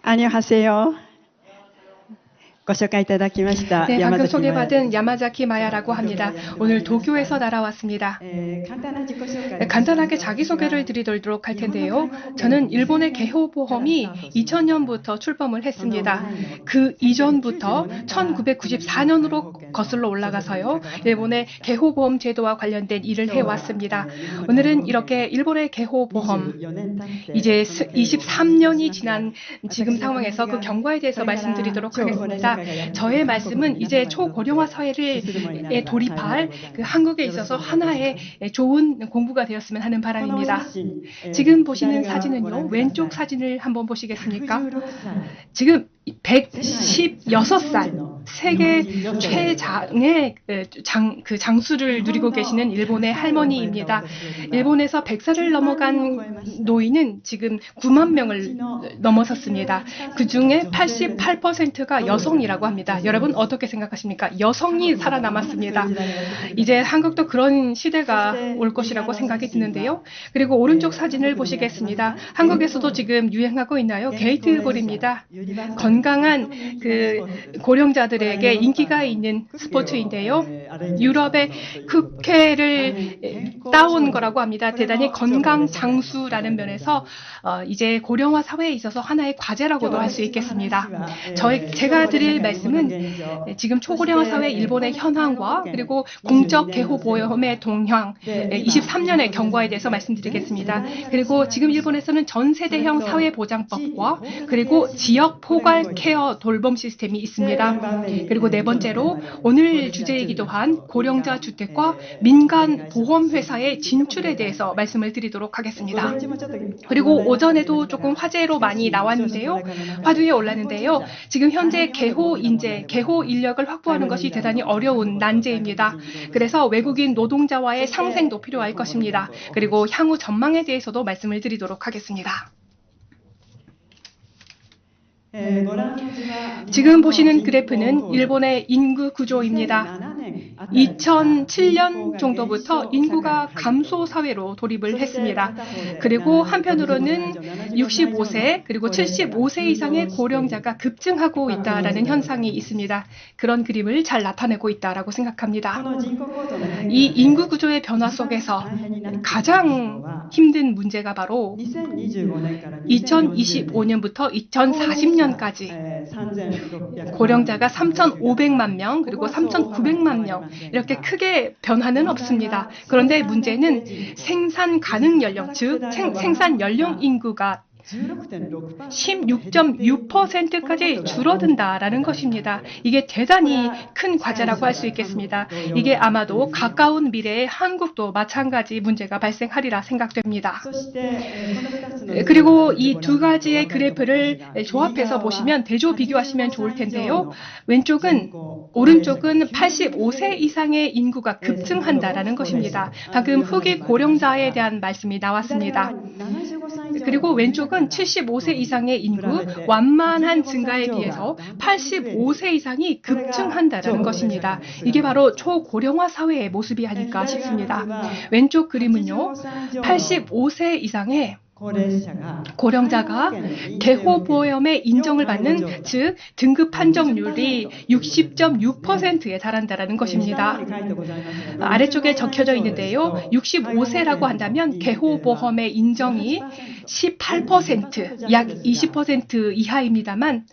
안녕하세요. ご紹介いただきました 네, 방금 야마자키 소개받은 야마자키 마야라고 합니다. 오늘 도쿄에서 날아왔습니다. 간단하게 자기소개를 드리도록 할 텐데요. 저는 일본의 개호보험이 2000년부터 출범을 했습니다. 그 이전부터 1994년으로 거슬러 올라가서요. 일본의 개호보험 제도와 관련된 일을 해왔습니다. 오늘은 이렇게 일본의 개호보험, 이제 23년이 지난 지금 상황에서 그 경과에 대해서 말씀드리도록 하겠습니다. 저의 말씀은 이제 초고령화 사회를 돌입할 그 한국에 있어서 하나의 좋은 공부가 되었으면 하는 바람입니다. 지금 보시는 사진은요, 왼쪽 사진을 한번 보시겠습니까? 지금 116살, 세계 최장의 장수를 누리고 계시는 일본의 할머니입니다. 일본에서 100살을 넘어간 노인은 지금 9만 명을 넘어섰습니다. 그 중에 88%가 여성이라고 합니다. 여러분 어떻게 생각하십니까? 여성이 살아남았습니다. 이제 한국도 그런 시대가 올 것이라고 생각이 드는데요. 그리고 오른쪽 사진을 보시겠습니다. 한국에서도 지금 유행하고 있나요? 게이트볼입니다. 건강한 그 고령자들에게 인기가 있는 스포츠인데요. 유럽의 국회를 따온 거라고 합니다. 대단히 건강 장수라는 면에서 이제 고령화 사회에 있어서 하나의 과제라고도 할 수 있겠습니다. 제가 드릴 말씀은 지금 초고령화 사회 일본의 현황과 그리고 공적 개호보험의 동향, 23년의 경과에 대해서 말씀드리겠습니다. 그리고 지금 일본에서는 전 세대형 사회보장법과 그리고 지역 포괄 케어 돌봄 시스템이 있습니다. 그리고 네 번째로 오늘 주제이기도 한 고령자 주택과 민간 보험회사의 진출에 대해서 말씀을 드리도록 하겠습니다. 그리고 오전에도 조금 화제로 많이 나왔는데요. 화두에 올랐는데요. 지금 현재 개호 인력을 확보하는 것이 대단히 어려운 난제입니다. 그래서 외국인 노동자와의 상생도 필요할 것입니다. 그리고 향후 전망에 대해서도 말씀을 드리도록 하겠습니다. 지금 보시는 그래프는 일본의 인구 구조입니다. 2007년 정도부터 인구가 감소 사회로 돌입을 했습니다. 그리고 한편으로는 65세 그리고 75세 이상의 고령자가 급증하고 있다라는 현상이 있습니다. 그런 그림을 잘 나타내고 있다라고 생각합니다. 이 인구 구조의 변화 속에서 가장 힘든 문제가 바로 2025년부터 2040년까지 고령자가 3,500만 명 그리고 3,900만 명 이렇게 크게 변화는 없습니다. 그런데 문제는 생산 가능 연령, 즉 생산 연령 인구가 16.6%까지 줄어든다라는 것입니다. 이게 대단히 큰 과제라고 할 수 있겠습니다. 이게 아마도 가까운 미래에 한국도 마찬가지 문제가 발생하리라 생각됩니다. 그리고 이 두 가지의 그래프를 조합해서 보시면 대조 비교하시면 좋을 텐데요. 오른쪽은 85세 이상의 인구가 급증한다라는 것입니다. 방금 후기 고령자에 대한 말씀이 나왔습니다. 그리고 왼쪽은 75세 이상의 인구 완만한 증가에 비해서 85세 이상이 급증한다는 것입니다. 이게 바로 초고령화 사회의 모습이 아닐까 싶습니다. 왼쪽 그림은요, 85세 이상의 고령자가 개호보험의 인정을 받는, 즉 등급 판정률이 60.6%에 달한다는 것입니다. 아래쪽에 적혀져 있는데요. 65세라고 한다면 개호보험의 인정이 18%, 약 20% 이하입니다만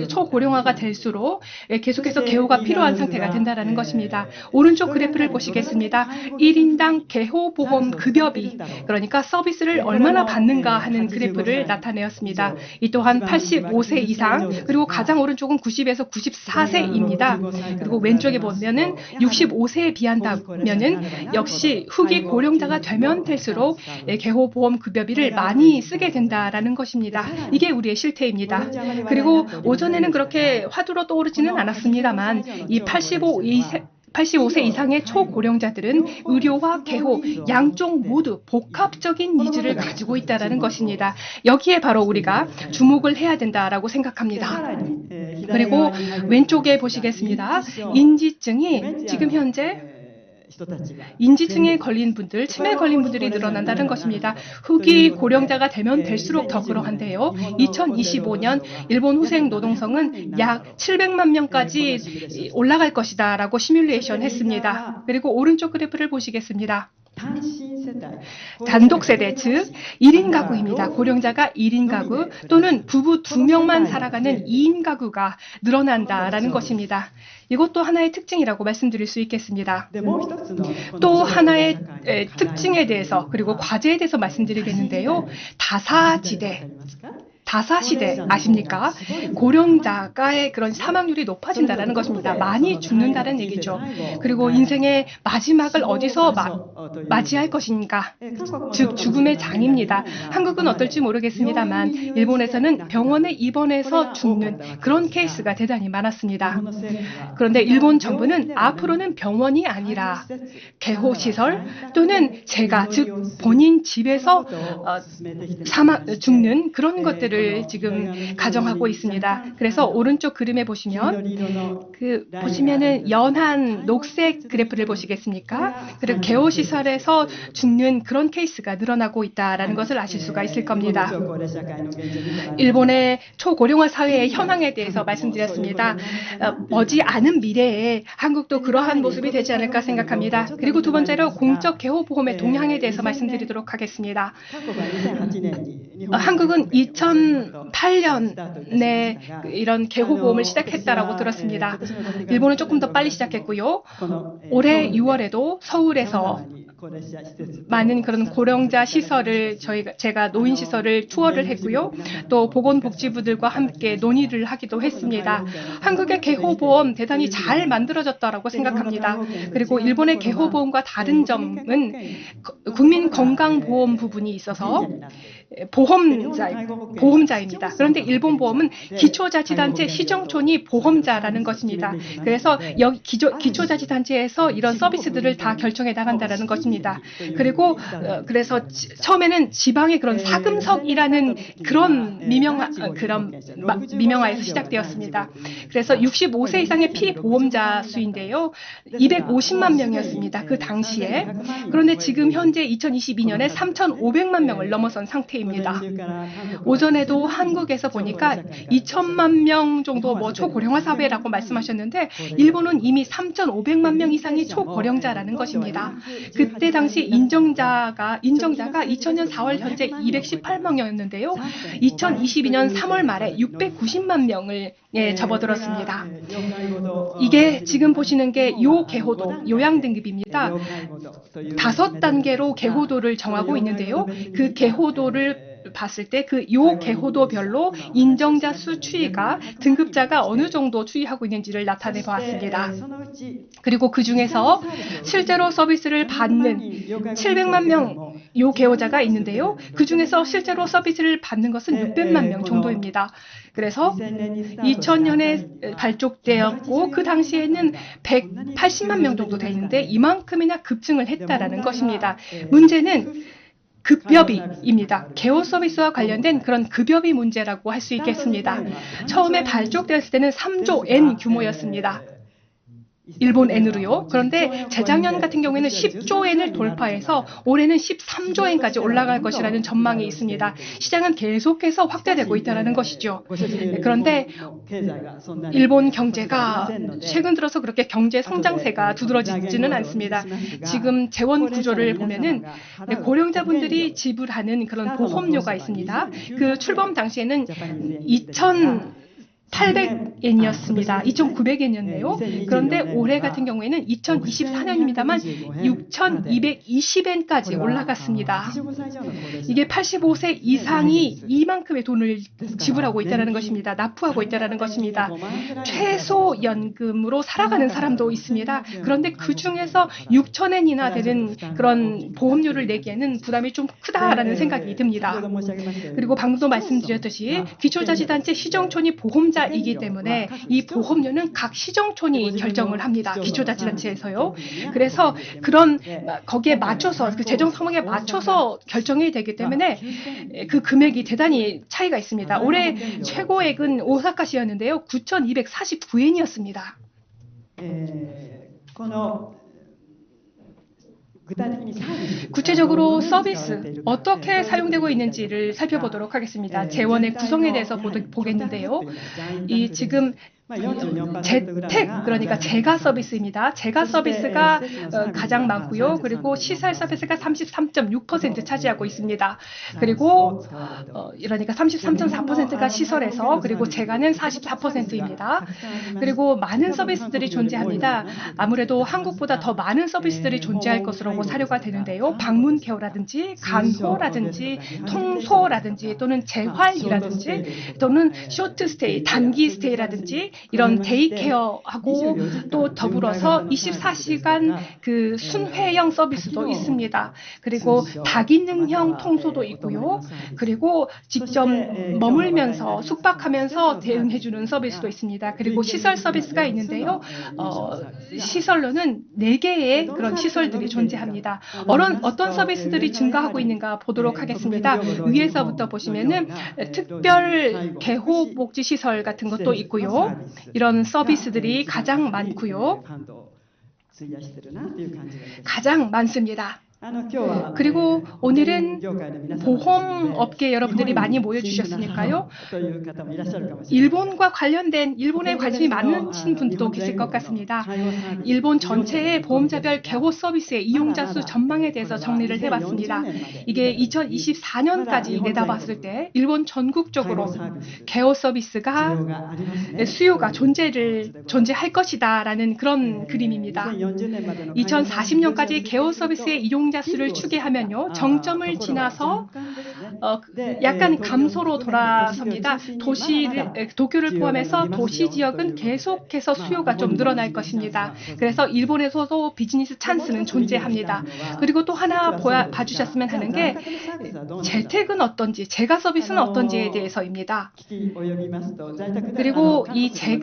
초고령화가 될수록 계속해서 개호가 필요한 상태가 된다는 것입니다. 오른쪽 그래프를 보시겠습니다. 1인당 개호보험 급여비, 그러니까 서비스를 얼마나 받는가 하는 그래프를 나타내었습니다. 이 또한 85세 이상, 그리고 가장 오른쪽은 90에서 94세입니다. 그리고 왼쪽에 보면은 65세에 비한다면은 역시 후기 고령자가 되면 될수록 개호보험 급여비를 많이 쓰게 된다라는 것입니다. 이게 우리의 실태입니다. 그리고 오전에는 그렇게 화두로 떠오르지는 않았습니다만 이 85세 이상의 초고령자들은 의료와 개호 양쪽 모두 복합적인 니즈를 가지고 있다는 것입니다. 여기에 바로 우리가 주목을 해야 된다라고 생각합니다. 그리고 왼쪽에 보시겠습니다. 인지증이 지금 현재 인지증에 걸린 분들, 치매에 걸린 분들이 늘어난다는 것입니다. 후기 고령자가 되면 될수록 더 그러한데요. 2025년 일본 후생 노동성은 약 700만 명까지 올라갈 것이다 라고 시뮬레이션 했습니다. 그리고 오른쪽 그래프를 보시겠습니다. 단독 세대, 즉 1인 가구입니다. 고령자가 1인 가구 또는 부부 2명만 살아가는 2인 가구가 늘어난다라는 것입니다. 이것도 하나의 특징이라고 말씀드릴 수 있겠습니다. 또 하나의 특징에 대해서 그리고 과제에 대해서 말씀드리겠는데요. 다사시대 아십니까? 고령자가의 그런 사망률이 높아진다는 것입니다. 많이 죽는다는 얘기죠. 그리고 인생의 마지막을 어디서 맞이할 것인가? 즉 죽음의 장입니다. 한국은 어떨지 모르겠습니다만 일본에서는 병원에 입원해서 죽는 그런 케이스가 대단히 많았습니다. 그런데 일본 정부는 앞으로는 병원이 아니라 개호시설 또는 즉 본인 집에서 죽는 그런 것들을 지금 가정하고 있습니다. 그래서 오른쪽 그림에 보시면은 연한 녹색 그래프를 보시겠습니까? 그리고 개호시설에서 죽는 그런 케이스가 늘어나고 있다는 것을 아실 수가 있을 겁니다. 일본의 초고령화 사회의 현황에 대해서 말씀드렸습니다. 머지않은 미래에 한국도 그러한 모습이 되지 않을까 생각합니다. 그리고 두 번째로 공적 개호보험의 동향에 대해서 말씀드리도록 하겠습니다. 한국은 2008년에 이런 개호보험을 시작했다라고 들었습니다. 일본은 조금 더 빨리 시작했고요. 올해 6월에도 서울에서 많은 그런 고령자 시설을 제가 노인 시설을 투어를 했고요. 또 보건복지부들과 함께 논의를 하기도 했습니다. 한국의 개호보험 대단히 잘 만들어졌다라고 생각합니다. 그리고 일본의 개호보험과 다른 점은 국민건강보험 부분이 있어서 보험자입니다. 그런데 일본 보험은 기초자치단체 시정촌이 보험자라는 것입니다. 그래서 여기 기초자치단체에서 이런 서비스들을 다 결정해 나간다는 것입니다. 그리고 그래서 처음에는 지방의 그런 사금석이라는 그런 미명화에서 시작되었습니다. 그래서 65세 이상의 피보험자 수인데요. 250만 명이었습니다. 그 당시에. 그런데 지금 현재 2022년에 3,500만 명을 넘어선 상태입니다. 오전에도 한국에서 보니까 2천만 명 정도 초고령화 사회라고 말씀하셨는데 일본은 이미 3,500만 명 이상이 초고령자라는 것입니다. 그때 당시 인정자가 2000년 4월 현재 218만 명이었는데요. 2022년 3월 말에 690만 명을 접어들었습니다. 이게 지금 보시는 게 요개호도, 요양등급입니다. 5단계로 개호도를 정하고 있는데요. 그 개호도를 봤을 때 그 요개호도별로 인정자 수 추이가 등급자가 어느 정도 추이하고 있는지를 나타내 보았습니다. 그리고 그 중에서 실제로 서비스를 받는 700만 명 요개호자가 있는데요. 그 중에서 실제로 서비스를 받는 것은 600만 명 정도입니다. 그래서 2000년에 발족되었고 그 당시에는 180만 명 정도 되는데 이만큼이나 급증을 했다라는 것입니다. 문제는 급여비입니다. 개호 서비스와 관련된 그런 급여비 문제라고 할 수 있겠습니다. 처음에 발족되었을 때는 3조 엔 규모였습니다. 일본 엔으로요. 그런데 재작년 같은 경우에는 10조 엔을 돌파해서 올해는 13조 엔까지 올라갈 것이라는 전망이 있습니다. 시장은 계속해서 확대되고 있다는 것이죠. 그런데 일본 경제가 최근 들어서 그렇게 경제 성장세가 두드러지지는 않습니다. 지금 재원 구조를 보면은 고령자분들이 지불하는 그런 보험료가 있습니다. 그 출범 당시에는 2,800엔이었습니다. 2,900엔이었네요. 그런데 올해 같은 경우에는 2024년입니다만 6,220엔까지 올라갔습니다. 이게 85세 이상이 이만큼의 돈을 지불하고 있다는 것입니다. 납부하고 있다는 것입니다. 최소연금으로 살아가는 사람도 있습니다. 그런데 그 중에서 6,000엔이나 되는 그런 보험료를 내기에는 부담이 좀 크다라는 생각이 듭니다. 그리고 방금도 말씀드렸듯이 기초자치단체 시정촌이 보험자 이기 때문에 이 보험료는 각 시정촌이 결정을 합니다. 기초자치단체에서요. 그래서 거기에 맞춰서 그 재정 상황에 맞춰서 결정이 되기 때문에 그 금액이 대단히 차이가 있습니다. 올해 최고액은 오사카시였는데요. 9,249엔이었습니다. 구체적으로 서비스 어떻게 사용되고 있는지를 살펴보도록 하겠습니다. 재원의 구성에 대해서 보겠는데요. 이 지금 재택, 그러니까 재가 서비스입니다. 재가 서비스가 가장 많고요. 그리고 시설 서비스가 33.6% 차지하고 있습니다. 그리고 그러니까 33.4%가 시설에서, 그리고 재가는 44%입니다. 그리고 많은 서비스들이 존재합니다. 아무래도 한국보다 더 많은 서비스들이 존재할 것으로 사료가 되는데요. 방문 케어라든지 간호라든지 통소라든지 또는 재활이라든지 또는 쇼트 스테이, 단기 스테이라든지 이런 데이케어하고 또 더불어서 24시간 그 순회형 서비스도 있습니다. 그리고 다기능형 통소도 있고요. 그리고 직접 머물면서 숙박하면서 대응해주는 서비스도 있습니다. 그리고 시설 서비스가 있는데요. 시설로는 4개의 그런 시설들이 존재합니다. 어떤 서비스들이 증가하고 있는가 보도록 하겠습니다. 위에서부터 보시면은 특별 개호복지시설 같은 것도 있고요. 이런 서비스들이 가장 많고요. 가장 많습니다. 그리고 오늘은 보험업계 여러분들이 많이 모여주셨으니까요. 일본과 관련된, 일본에 관심이 많으신 분도 계실 것 같습니다. 일본 전체의 보험자별 개호 서비스의 이용자 수 전망에 대해서 정리를 해봤습니다. 이게 2024년까지 내다봤을 때 일본 전국적으로 개호 서비스가 수요가 존재할 것이다라는 그런 그림입니다. 2040년까지 개호 서비스의 이용자 수를 추계하면요, 정점을 지나서 약간 감소로 돌아섭니다. 도쿄를 포함해서 도시 지역은 계속해서 수요가 좀 늘어날 것입니다. 그래서 일본에서도 비즈니스 찬스는 존재합니다. 그리고 또 하나 봐주셨으면 하는 게 재택은 어떤지, 재가 서비스는 어떤지에 대해서입니다. 그리고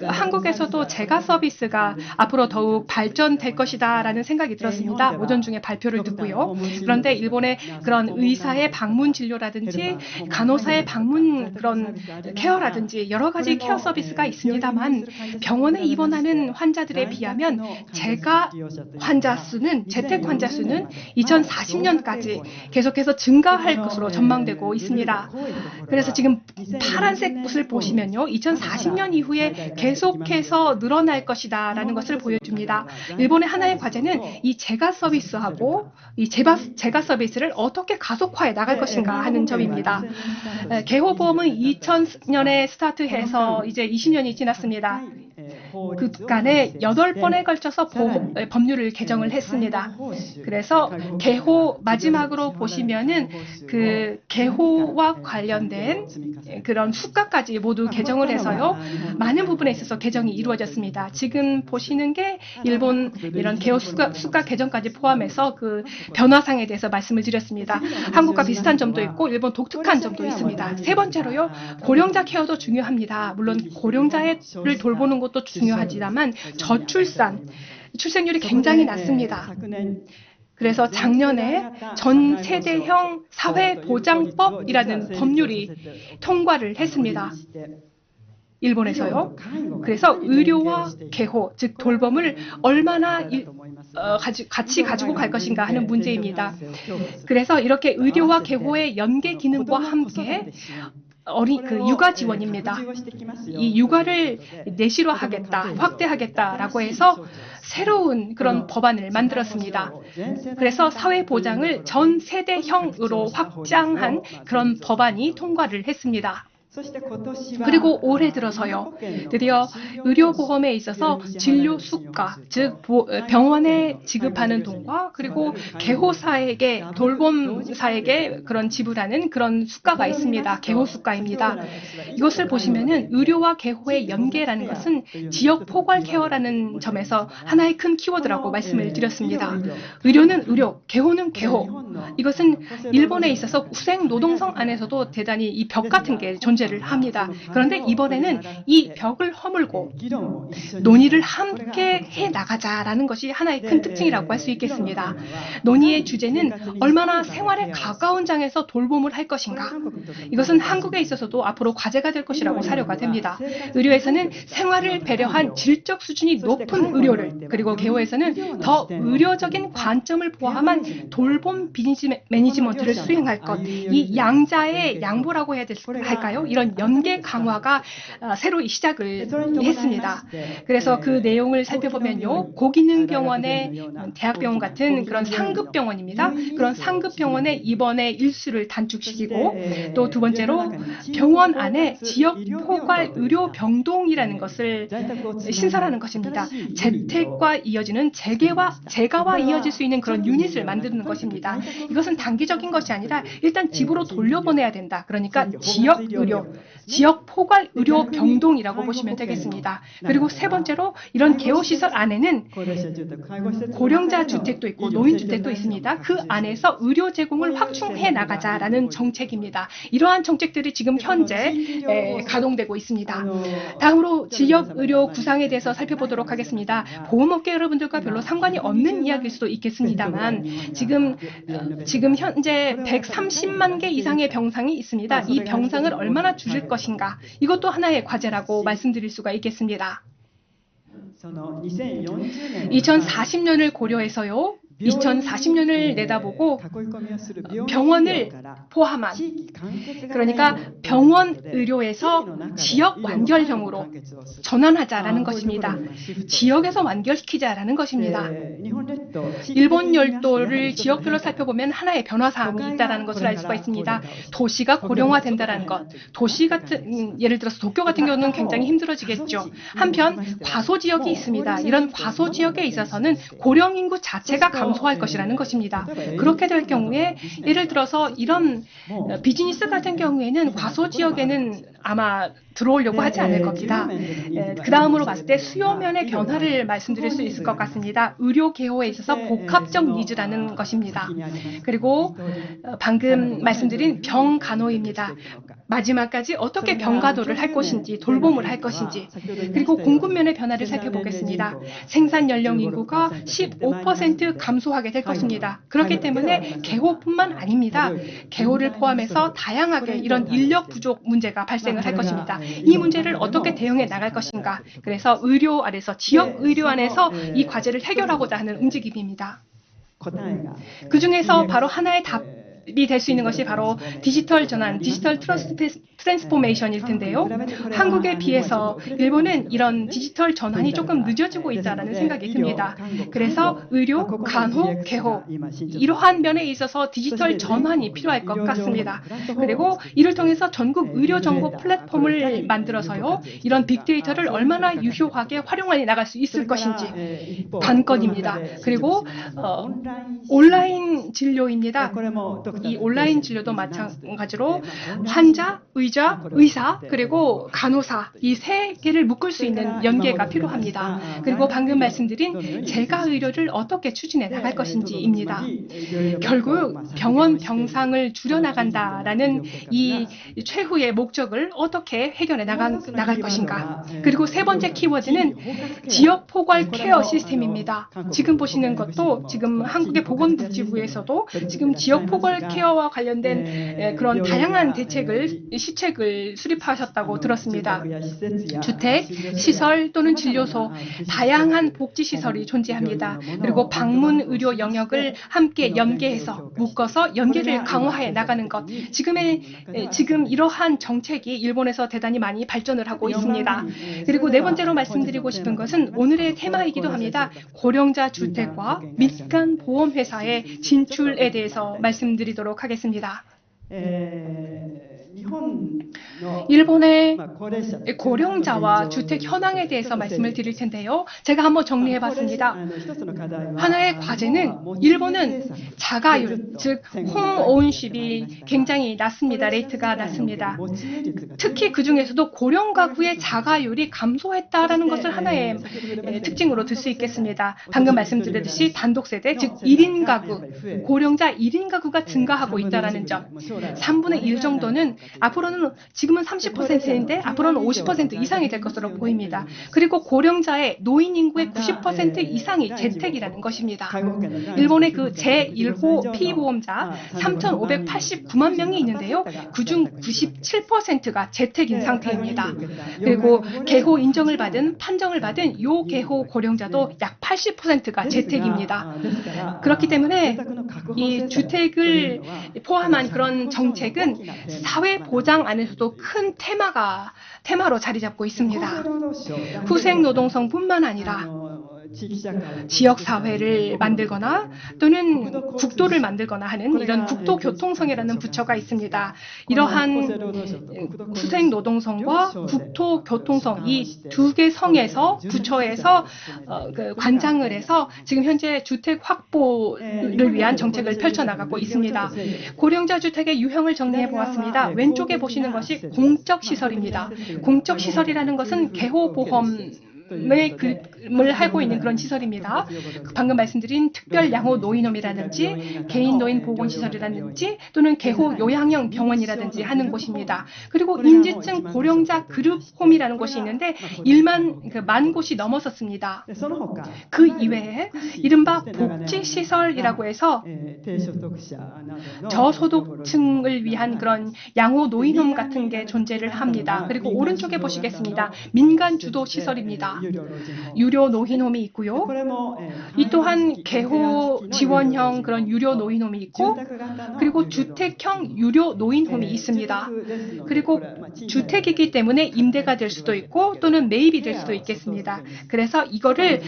한국에서도 재가 서비스가 앞으로 더욱 발전될 것이다라는 생각이 들었습니다. 오전 중에 발표를 듣고요. 그런데 일본의 그런 의사의 방문 진료라든지 간호사의 방문 그런 케어라든지 여러 가지 케어 서비스가 있습니다만, 병원에 입원하는 환자들에 비하면 재택 환자 수는 2040년까지 계속해서 증가할 것으로 전망되고 있습니다. 그래서 지금 파란색 붓을 보시면요, 2040년 이후에 계속해서 늘어날 것이다라는 것을 보여줍니다. 일본의 하나의 과제는 이 재가 서비스하고 이 재가 서비스를 어떻게 가속화해 나갈 것인가 하는 점입니다. 개호보험은 2000년에 스타트해서 이제 20년이 지났습니다. 그간에 8번에 걸쳐서 법률을 개정을 했습니다. 그래서 개호 마지막으로 보시면은 그 개호와 관련된 그런 수가까지 모두 개정을 해서요, 많은 부분에 있어서 개정이 이루어졌습니다. 지금 보시는 게 일본 이런 개호 수가 개정까지 포함해서 그 변화상에 대해서 말씀을 드렸습니다. 한국과 비슷한 점도 있고 일본 독특한 점도 있습니다. 세 번째로요, 고령자 케어도 중요합니다. 물론 고령자를 돌보는 것도 중요하지만 출생률이 굉장히 낮습니다. 그래서 작년에 전 세대형 사회보장법이라는 법률이 통과를 했습니다. 일본에서요. 그래서 의료와 개호, 즉 돌봄을 얼마나 같이 가지고 갈 것인가 하는 문제입니다. 그래서 이렇게 의료와 개호의 연계 기능과 함께 육아 지원입니다. 이 육아를 내실화하겠다, 확대하겠다라고 해서 새로운 그런 법안을 만들었습니다. 그래서 사회보장을 전 세대형으로 확장한 그런 법안이 통과를 했습니다. 그리고 올해 들어서요, 드디어 의료보험에 있어서 진료 수가, 즉 병원에 지급하는 돈과 그리고 개호사에게, 돌봄사에게 그런 지불하는 그런 수가가 있습니다. 개호수가입니다. 이것을 보시면은 의료와 개호의 연계라는 것은 지역 포괄 케어라는 점에서 하나의 큰 키워드라고 말씀을 드렸습니다. 의료는 의료, 개호는 개호. 이것은 일본에 있어서 구색 노동성 안에서도 대단히 이 벽 같은 게 존재를 합니다. 그런데 이번에는 이 벽을 허물고 논의를 함께 해 나가자라는 것이 하나의 큰 특징이라고 할 수 있겠습니다. 논의의 주제는 얼마나 생활에 가까운 장에서 돌봄을 할 것인가. 이것은 한국에 있어서도 앞으로 과제가 될 것이라고 사료가 됩니다. 의료에서는 생활을 배려한 질적 수준이 높은 의료를, 그리고 개호에서는 더 의료적인 관점을 포함한 돌봄 비즈니스 매니지먼트를 수행할 것. 이 양자의 양보라고 해야 할까요? 이런 연계 강화가 새로 시작을 했습니다. 그래서 그 내용을 살펴보면요. 고기능병원의 대학병원 같은 그런 상급병원입니다. 그런 상급병원의 입원의 일수를 단축시키고, 또 두 번째로 병원 안에 지역 포괄 의료 병동이라는 것을 신설하는 것입니다. 재택과 이어지는 재가와 이어질 수 있는 그런 유닛을 만드는 것입니다. 이것은 단기적인 것이 아니라 일단 집으로 돌려보내야 된다. 그러니까 지역 의료, 지역 포괄 의료 병동이라고 보시면 되겠습니다. 그리고 세 번째로 이런 개호시설 안에는 고령자 주택도 있고 노인 주택도 있습니다. 그 안에서 의료 제공을 확충해 나가자라는 정책입니다. 이러한 정책들이 지금 현재 가동되고 있습니다. 다음으로 지역 의료 구상에 대해서 살펴보도록 하겠습니다. 보험업계 여러분들과 별로 상관이 없는 이야기일 수도 있겠습니다만 지금 현재 130만 개 이상의 병상이 있습니다. 이 병상을 얼마나 줄일 것인가, 이것도 하나의 과제라고 말씀드릴 수가 있겠습니다. 2040년을 고려해서요. 2040년을 내다보고 병원을 포함한, 그러니까 병원 의료에서 지역 완결형으로 전환하자라는 것입니다. 지역에서 완결시키자라는 것입니다. 일본 열도를 지역별로 살펴보면 하나의 변화사항이 있다는 것을 알 수가 있습니다. 도시가 고령화된다는 것. 도시 같은, 예를 들어서 도쿄 같은 경우는 굉장히 힘들어지겠죠. 한편 과소지역이 있습니다. 이런 과소지역에 있어서는 고령인구 자체가 감소할 것이라는 것입니다. 그렇게 될 경우에 예를 들어서 이런 비즈니스 같은 경우에는 과소지역에는 아마 들어오려고 하지 않을 겁니다. 그 다음으로 봤을 때 수요면의 변화를 말씀드릴 수 있을 것 같습니다. 의료 개호에 있어서 복합적 니즈라는 것입니다. 그리고 방금 말씀드린 병간호입니다. 마지막까지 어떻게 병가도를 할 것인지, 돌봄을 할 것인지, 그리고 공급면의 변화를 살펴보겠습니다. 생산 연령 인구가 15% 감소하게 될 것입니다. 그렇기 때문에 개호뿐만 아닙니다. 개호를 포함해서 다양하게 이런 인력 부족 문제가 발생을 할 것입니다. 이 문제를 어떻게 대응해 나갈 것인가. 그래서 의료 안에서, 지역 의료 안에서 이 과제를 해결하고자 하는 움직임입니다. 그 중에서 바로 하나의 답이 될 수 있는 것이 바로 디지털 전환, 디지털 트랜스포메이션일 텐데요. 한국에 비해서 일본은 이런 디지털 전환이 조금 늦어지고 있다는 생각이 듭니다. 그래서 의료, 간호, 개호, 이러한 면에 있어서 디지털 전환이 필요할 것 같습니다. 그리고 이를 통해서 전국 의료 정보 플랫폼을 만들어서요, 이런 빅데이터를 얼마나 유효하게 활용해 나갈 수 있을 것인지 관건입니다. 그리고 온라인 진료입니다. 이 온라인 진료도 마찬가지로 환자, 의사, 그리고 간호사, 이 세 개를 묶을 수 있는 연계가 필요합니다. 그리고 방금 말씀드린 재가 의료를 어떻게 추진해 나갈 것인지입니다. 결국 병원 병상을 줄여나간다라는 이 최후의 목적을 어떻게 해결해 나갈 것인가. 그리고 세 번째 키워드는 지역 포괄 케어 시스템입니다. 지금 보시는 것도 지금 한국의 보건복지부에서도 지금 지역 포괄 케어와 관련된 그런 다양한 시책을 수립하셨다고 들었습니다. 주택, 시설 또는 진료소, 다양한 복지시설이 존재합니다. 그리고 방문 의료 영역을 함께 연계해서 묶어서 연계를 강화해 나가는 것. 지금 이러한 정책이 일본에서 대단히 많이 발전을 하고 있습니다. 그리고 네 번째로 말씀드리고 싶은 것은 오늘의 테마이기도 합니다. 고령자 주택과 민간 보험회사의 진출에 대해서 말씀드리도록 하겠습니다. 일본의 고령자와 주택 현황에 대해서 말씀을 드릴 텐데요. 제가 한번 정리해 봤습니다. 하나의 과제는 일본은 자가율, 즉 홈오운십이 굉장히 낮습니다. 레이트가 낮습니다. 특히 그 중에서도 고령 가구의 자가율이 감소했다라는 것을 하나의 특징으로 들 수 있겠습니다. 방금 말씀드렸듯이 단독세대, 즉 1인 가구, 고령자 1인 가구가 증가하고 있다는 점. 3분의 1 정도는 앞으로는 지금은 30%인데 앞으로는 50% 이상이 될 것으로 보입니다. 그리고 고령자의 노인 인구의 90% 이상이 재택이라는 것입니다. 일본의 그 제1호 피보험자 3,589만 명이 있는데요. 그중 97%가 재택인 상태입니다. 그리고 개호 인정을 받은 판정을 받은 요개호 고령자도 약 80%가 재택입니다. 그렇기 때문에 이 주택을 포함한 그런 정책은 사회 보장 안에서도 큰 테마로 자리 잡고 있습니다. 후생 노동성뿐만 아니라 지역사회를 만들거나 또는 국도를 만들거나 하는 이런 국토교통성이라는 부처가 있습니다. 이러한 후생노동성과 국토교통성 이 두 개 성에서 부처에서 관장을 해서 지금 현재 주택 확보를 위한 정책을 펼쳐나가고 있습니다. 고령자 주택의 유형을 정리해 보았습니다. 왼쪽에 보시는 것이 공적시설입니다. 공적시설이라는 것은 개호보험 을 하고 있는 그런 시설입니다. 방금 말씀드린 특별 양호 노인홈이라든지 개인 노인 보건시설이라든지 또는 개호 요양형 병원이라든지 하는 곳입니다. 그리고 인지층 고령자 그룹홈이라는 곳이 있는데 1만 곳이 넘어섰습니다. 그 이외에 이른바 복지시설이라고 해서 저소득층을 위한 그런 양호 노인홈 같은 게 존재를 합니다. 그리고 오른쪽에 보시겠습니다. 민간 주도 시설입니다. 유료 노인홈이 있고요. 이 또한 개호 지원형 그런 유료 노인홈이 있고 그리고 주택형 유료 노인홈이 있습니다. 그리고 주택이기 때문에 임대가 될 수도 있고 또는 매입이 될 수도 있겠습니다. 그래서 이거를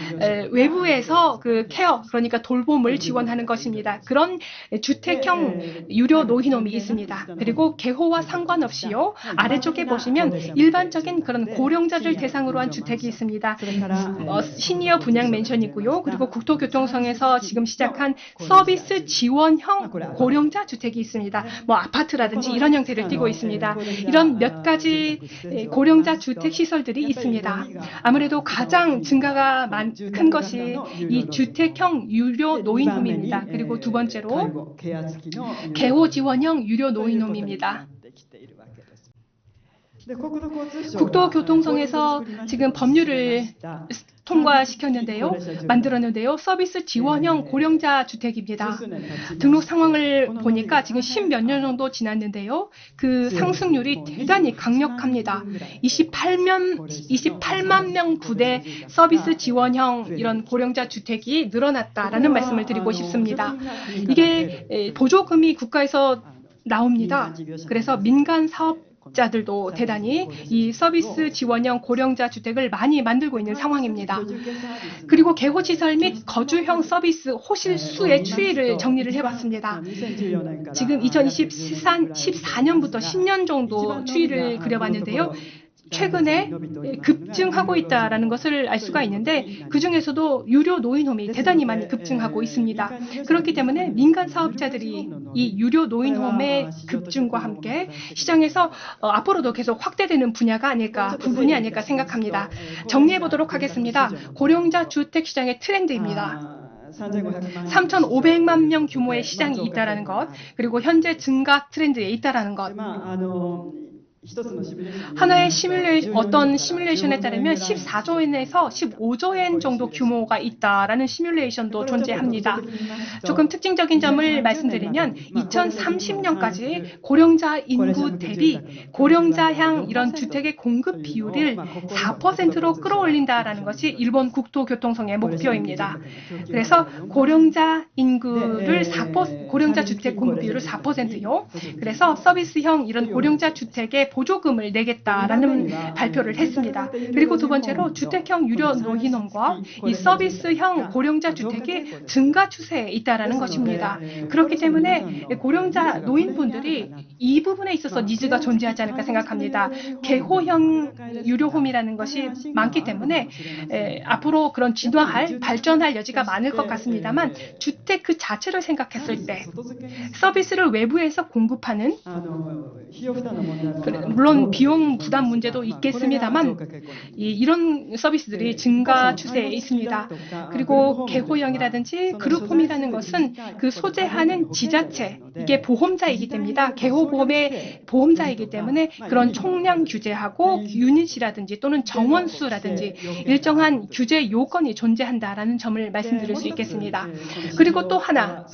외부에서 그 케어 그러니까 돌봄을 지원하는 것입니다. 그런 주택형 유료 노인홈이 있습니다. 그리고 개호와 상관없이요. 아래쪽에 보시면 일반적인 그런 고령자를 대상으로 한 주택이 있습니다. 시니어 분양 맨션이고요. 그리고 국토교통성에서 지금 시작한 서비스 지원형 고령자 주택이 있습니다. 아파트라든지 이런 형태를 띠고 있습니다. 이런 몇 가지 고령자 주택 시설들이 있습니다. 아무래도 가장 증가가 큰 것이 이 주택형 유료 노인홈입니다. 그리고 두 번째로 개호 지원형 유료 노인홈입니다. 국토교통성에서 지금 법률을 만들었는데요. 서비스 지원형 고령자 주택입니다. 등록 상황을 보니까 지금 10몇 년 정도 지났는데요. 그 상승률이 대단히 강력합니다. 28만 명 부대 서비스 지원형 이런 고령자 주택이 늘어났다라는 말씀을 드리고 싶습니다. 이게 보조금이 국가에서 나옵니다. 그래서 민간 사업자들도 대단히 이 서비스 지원형 고령자 주택을 많이 만들고 있는 상황입니다. 그리고 개호시설 및 거주형 서비스 호실수의 추이를 정리를 해봤습니다. 지금 2014년부터 10년 정도 추이를 그려봤는데요. 최근에 급증하고 있다는 것을 알 수가 있는데 그 중에서도 유료 노인홈이 대단히 많이 급증하고 있습니다. 그렇기 때문에 민간 사업자들이 이 유료 노인홈의 급증과 함께 시장에서 앞으로도 계속 확대되는 부분이 아닐까 생각합니다. 정리해 보도록 하겠습니다. 고령자 주택 시장의 트렌드입니다. 3,500만 명 규모의 시장이 있다는 것, 그리고 현재 증가 트렌드에 있다는 것. 하나의 어떤 시뮬레이션에 따르면 14조 엔에서 15조 엔 정도 규모가 있다라는 시뮬레이션도 존재합니다. 조금 특징적인 점을 말씀드리면 2030년까지 고령자 인구 대비 고령자향 이런 주택의 공급 비율을 4%로 끌어올린다라는 것이 일본 국토교통성의 목표입니다. 그래서 고령자 인구를 고령자 주택 공급 비율을 4%요. 그래서 서비스형 이런 고령자 주택의 주택에 보조금을 내겠다라는 발표를 했습니다. 그리고 두 번째로 주택형 유료 노인홈과 이 서비스형 고령자 주택이 증가 추세에 있다라는 것입니다. 그렇기 때문에 고령자 노인분들이 이 부분에 있어서 니즈가 존재하지 않을까 생각합니다. 개호형 유료홈이라는 것이 많기 때문에 앞으로 그런 진화할, 발전할 여지가 많을 것 같습니다만 주택 그 자체를 생각했을 때 서비스를 외부에서 공급하는 물론 비용 부담 문제도 있겠습니다만 이런 서비스들이 증가 추세에 있습니다. 그리고 개호형이라든지 그룹홈이라는 것은 그 소재하는 지자체, 이게 보험자이기 때문에 개호보험의 보험자이기 때문에 그런 총량 규제하고 유닛이라든지 또는 정원수라든지 일정한 규제 요건이 존재한다라는 점을 말씀드릴 수 있겠습니다. 그리고 또 하나,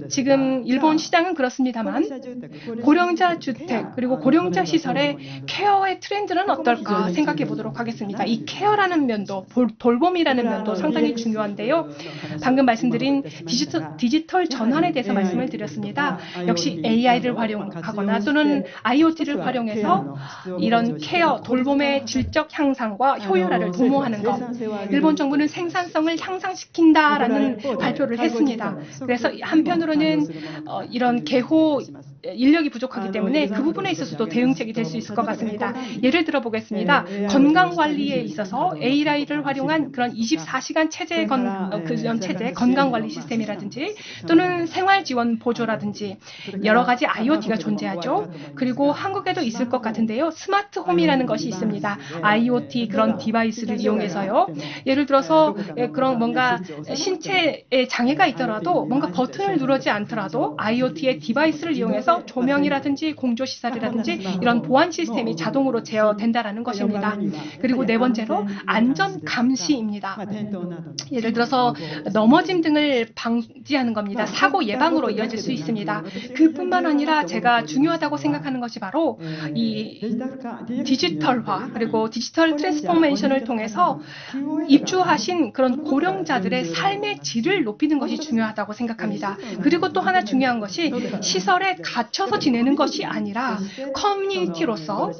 지금 일본 시장은 그렇습니다만 고령자 주택 그리고 고령자 시설의 케어의 트렌드는 어떨까 생각해 보도록 하겠습니다. 이 케어라는 면도, 돌봄이라는 면도 상당히 중요한데요. 방금 말씀드린 디지털 전환에 대해서 말씀을 드렸습니다. 역시 AI를 활용하거나 또는 IoT를 활용해서 이런 케어, 돌봄의 질적 향상과 효율화를 도모하는 것. 일본 정부는 생산성을 향상시킨다라는 발표를 했습니다. 그래서 한편으로는 이런 개호 인력이 부족하기 때문에 그 부분에 있어서도 대응책이 될 수 있을 것 같습니다. 예를 들어 보겠습니다. 건강관리에 있어서 AI를 활용한 그런 24시간 체제 건강관리 시스템이라든지 또는 생활지원 보조라든지 여러 가지 IoT가 존재하죠. 그리고 한국에도 있을 것 같은데요. 스마트홈이라는 것이 있습니다. IoT 그런 디바이스를 이용해서요. 예를 들어서 그런 뭔가 신체에 장애가 있더라도 뭔가 버튼을 누르지 않더라도 IoT의 디바이스를 이용해서 조명이라든지 공조시설이라든지 이런 보안 시스템이 자동으로 제어된다라는 것입니다. 그리고 네 번째로 안전 감시입니다. 예를 들어서 넘어짐 등을 방지하는 겁니다. 사고 예방으로 이어질 수 있습니다. 그뿐만 아니라 제가 중요하다고 생각하는 것이 바로 이 디지털화 그리고 디지털 트랜스포메이션을 통해서 입주하신 그런 고령자들의 삶의 질을 높이는 것이 중요하다고 생각합니다. 그리고 또 하나 중요한 것이 시설에 갇혀서 지내는 것이 아니라 커뮤니티로서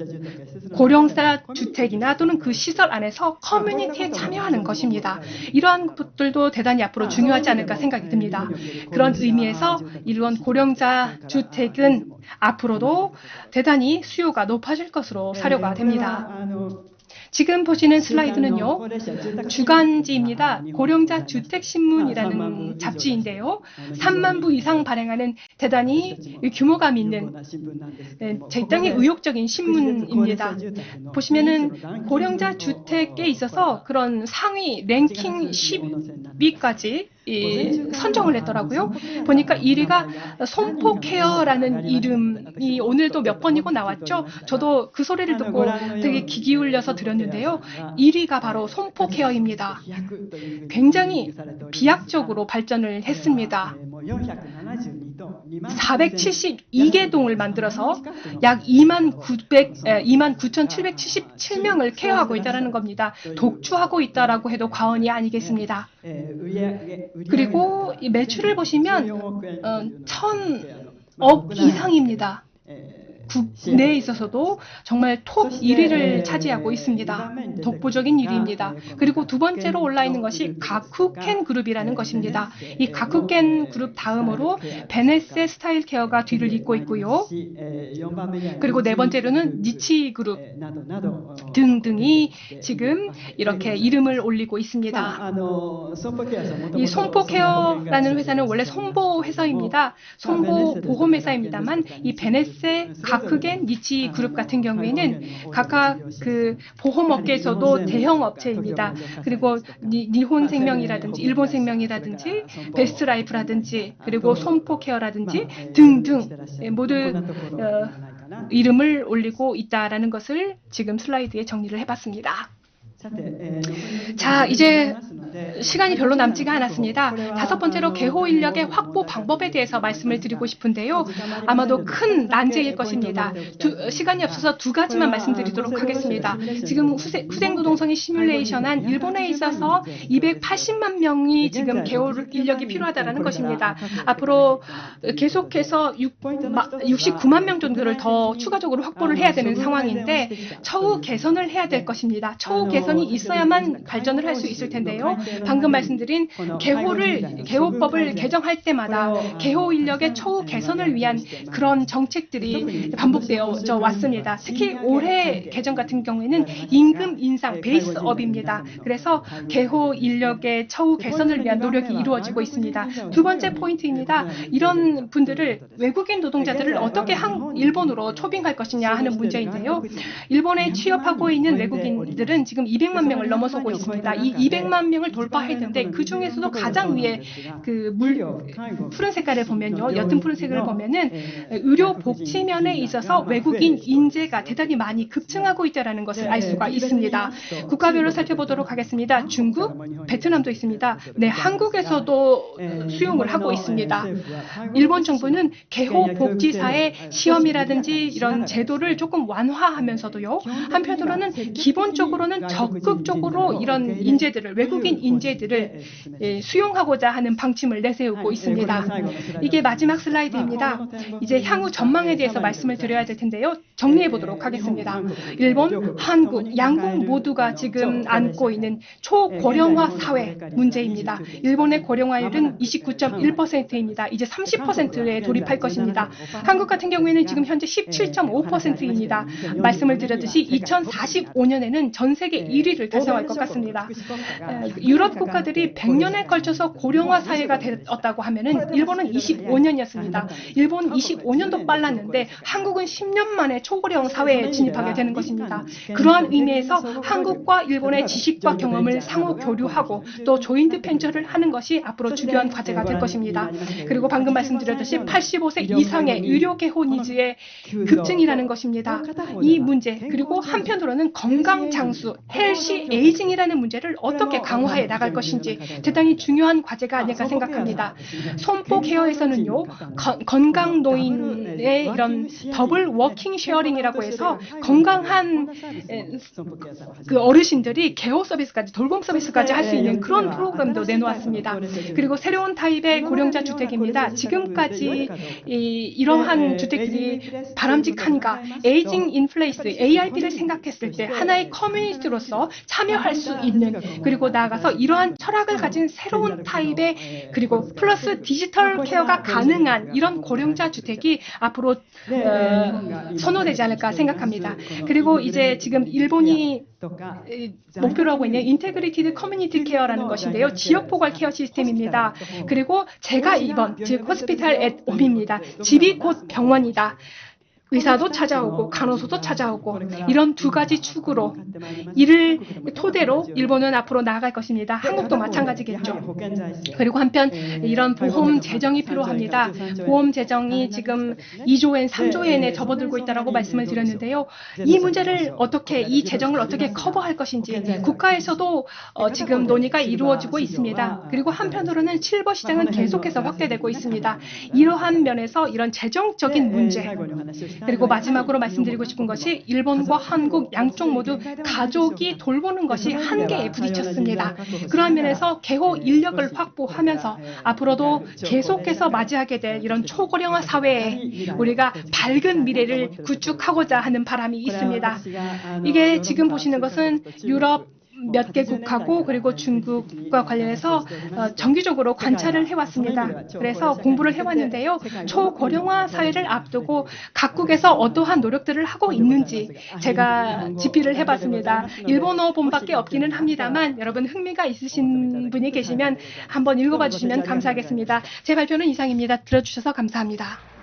고령자 주택이나 또는 그 시설 안에서 커뮤니티에 참여하는 것입니다. 이러한 것들도 대단히 앞으로 중요하지 않을까 생각이 듭니다. 그런 의미에서 이런 고령자 주택은 앞으로도 대단히 수요가 높아질 것으로 사료가 됩니다. 지금 보시는 슬라이드는요, 주간지입니다. 고령자 주택신문이라는 잡지인데요. 3만 부 이상 발행하는 대단히 규모감 있는 굉장히 의욕적인 신문입니다. 보시면은 고령자 주택에 있어서 그런 상위 랭킹 10위까지 선정을 했더라고요. 보니까 1위가 손포케어라는 이름이 오늘도 몇 번이고 나왔죠. 저도 그 소리를 듣고 되게 귀 기울여서 들었는데요. 1위가 바로 손포케어입니다. 굉장히 비약적으로 발전을 했습니다. 472개 동을 만들어서 약 29,777명을 케어하고 있다는 겁니다. 독주하고 있다라고 해도 과언이 아니겠습니다. 그리고 이 매출을 보시면 1,000억 이상입니다. 국내에 있어서도 정말 톱 1위를 차지하고 있습니다. 독보적인 1위입니다. 그리고 두 번째로 올라 있는 것이 가쿠켄 그룹이라는 것입니다. 이 가쿠켄 그룹 다음으로 베네세 스타일 케어가 뒤를 잇고 있고요. 그리고 네 번째로는 니치 그룹 등등이 지금 이렇게 이름을 올리고 있습니다. 이 손포케어라는 회사는 원래 손보 회사입니다. 손보 보험 회사입니다만 이 베네세 가쿠겐 니치 그룹 같은 경우에는 각각 그 보험업계에서도 대형 업체입니다. 그리고 니혼생명이라든지 일본생명이라든지 베스트라이프라든지 그리고 손포케어라든지 등등 모두 이름을 올리고 있다라는 것을 지금 슬라이드에 정리를 해봤습니다. 자, 이제 시간이 별로 남지가 않았습니다. 다섯 번째로 개호 인력의 확보 방법에 대해서 말씀을 드리고 싶은데요. 아마도 큰 난제일 것입니다. 시간이 없어서 두 가지만 말씀드리도록 하겠습니다. 지금 후생노동성이 시뮬레이션한 일본에 있어서 280만 명이 지금 개호 인력이 필요하다는 것입니다. 앞으로 계속해서 69만 명 정도를 더 추가적으로 확보를 해야 되는 상황인데 처우 개선을 해야 될 것입니다. 처우 개선이 있어야만 발전을 할 수 있을 텐데요. 방금 말씀드린 개호법을 개정할 때마다 개호 인력의 처우 개선을 위한 그런 정책들이 반복되어 왔습니다. 특히 올해 개정 같은 경우에는 임금 인상 베이스업입니다. 그래서 개호 인력의 처우 개선을 위한 노력이 이루어지고 있습니다. 두 번째 포인트입니다. 이런 분들을 외국인 노동자들을 어떻게 일본으로 초빙할 것이냐 하는 문제인데요. 일본에 취업하고 있는 외국인들은 지금 200만 명을 넘어서고 있습니다. 이 200만 명을 돌파했는데 그 중에서도 가장 위에 푸른 색깔을 보면요, 옅은 푸른색을 보면은 의료 복지면에 있어서 외국인 인재가 대단히 많이 급증하고 있다는 것을 알 수가 있습니다. 국가별로 살펴보도록 하겠습니다. 중국, 베트남도 있습니다. 네, 한국에서도 수용을 하고 있습니다. 일본 정부는 개호 복지사의 시험이라든지 이런 제도를 조금 완화하면서도요. 한편으로는 기본적으로는 적극적으로 이런 인재들을 외국인 인재들을 수용하고자 하는 방침을 내세우고 있습니다. 이게 마지막 슬라이드입니다. 이제 향후 전망에 대해서 말씀을 드려야 될 텐데요. 정리해 보도록 하겠습니다. 일본, 한국, 양국 모두가 지금 안고 있는 초고령화 사회 문제입니다. 일본의 고령화율은 29.1%입니다. 이제 30%에 돌입할 것입니다. 한국 같은 경우에는 지금 현재 17.5%입니다. 말씀을 드렸듯이 2045년에는 전 세계 1위를 달성할 것 같습니다. 유럽 국가들이 100년에 걸쳐서 고령화 사회가 되었다고 하면은 일본은 25년이었습니다. 일본 25년도 빨랐는데 한국은 10년 만에 초고령 사회에 진입하게 되는 것입니다. 그러한 의미에서 한국과 일본의 지식과 경험을 상호 교류하고 또 조인트 펜처를 하는 것이 앞으로 중요한 과제가 될 것입니다. 그리고 방금 말씀드렸듯이 85세 이상의 의료 개호 니즈의 급증이라는 것입니다. 이 문제 그리고 한편으로는 건강 장수, 헬시 에이징이라는 문제를 어떻게 강화해 나갈 것인지 대단히 중요한 과제가 아닐까 생각합니다. 손보 케어에서는요, 건강 노인의 이런 더블 워킹 쉐어링이라고 해서 건강한 그 어르신들이 개호 서비스까지, 돌봄 서비스까지 할 수 있는 그런 프로그램도 내놓았습니다. 그리고 새로운 타입의 고령자 주택입니다. 지금까지 이러한 주택들이 바람직한가? 에이징 인 플레이스, AIP를 생각했을 때 하나의 커뮤니티로서 참여할 수 있는, 그리고 나아가서 이러한 철학을 가진 새로운 타입의, 그리고 플러스 디지털 케어가 가능한 이런 고령자 주택이 앞으로 선호되지 않을까 생각합니다. 그리고 이제 지금 일본이 목표로 하고 있는 인테그리티드 커뮤니티 케어라는 것인데요. 지역 포괄 케어 시스템입니다. 그리고 제가 입원, 즉 호스피탈 앳 홈입니다. 집이 곧 병원이다. 의사도 찾아오고 간호소도 찾아오고 이런 두 가지 축으로 이를 토대로 일본은 앞으로 나아갈 것입니다. 한국도 마찬가지겠죠. 그리고 한편 이런 보험 재정이 필요합니다. 보험 재정이 지금 2조엔 3조엔에 접어들고 있다고 말씀을 드렸는데요. 이 문제를 어떻게, 이 재정을 어떻게 커버할 것인지 국가에서도 지금 논의가 이루어지고 있습니다. 그리고 한편으로는 실버 시장은 계속해서 확대되고 있습니다. 이러한 면에서 이런 재정적인 문제, 그리고 마지막으로 말씀드리고 싶은 것이 일본과 한국 양쪽 모두 가족이 돌보는 것이 한계에 부딪혔습니다. 그러한 면에서 개호 인력을 확보하면서 앞으로도 계속해서 맞이하게 될 이런 초고령화 사회에 우리가 밝은 미래를 구축하고자 하는 바람이 있습니다. 이게 지금 보시는 것은 유럽 몇 개국하고 그리고 중국과 관련해서 정기적으로 관찰을 해왔습니다. 그래서 공부를 해왔는데요. 초고령화 사회를 앞두고 각국에서 어떠한 노력들을 하고 있는지 제가 집필을 해봤습니다. 일본어 본밖에 없기는 합니다만 여러분 흥미가 있으신 분이 계시면 한번 읽어봐 주시면 감사하겠습니다. 제 발표는 이상입니다. 들어주셔서 감사합니다.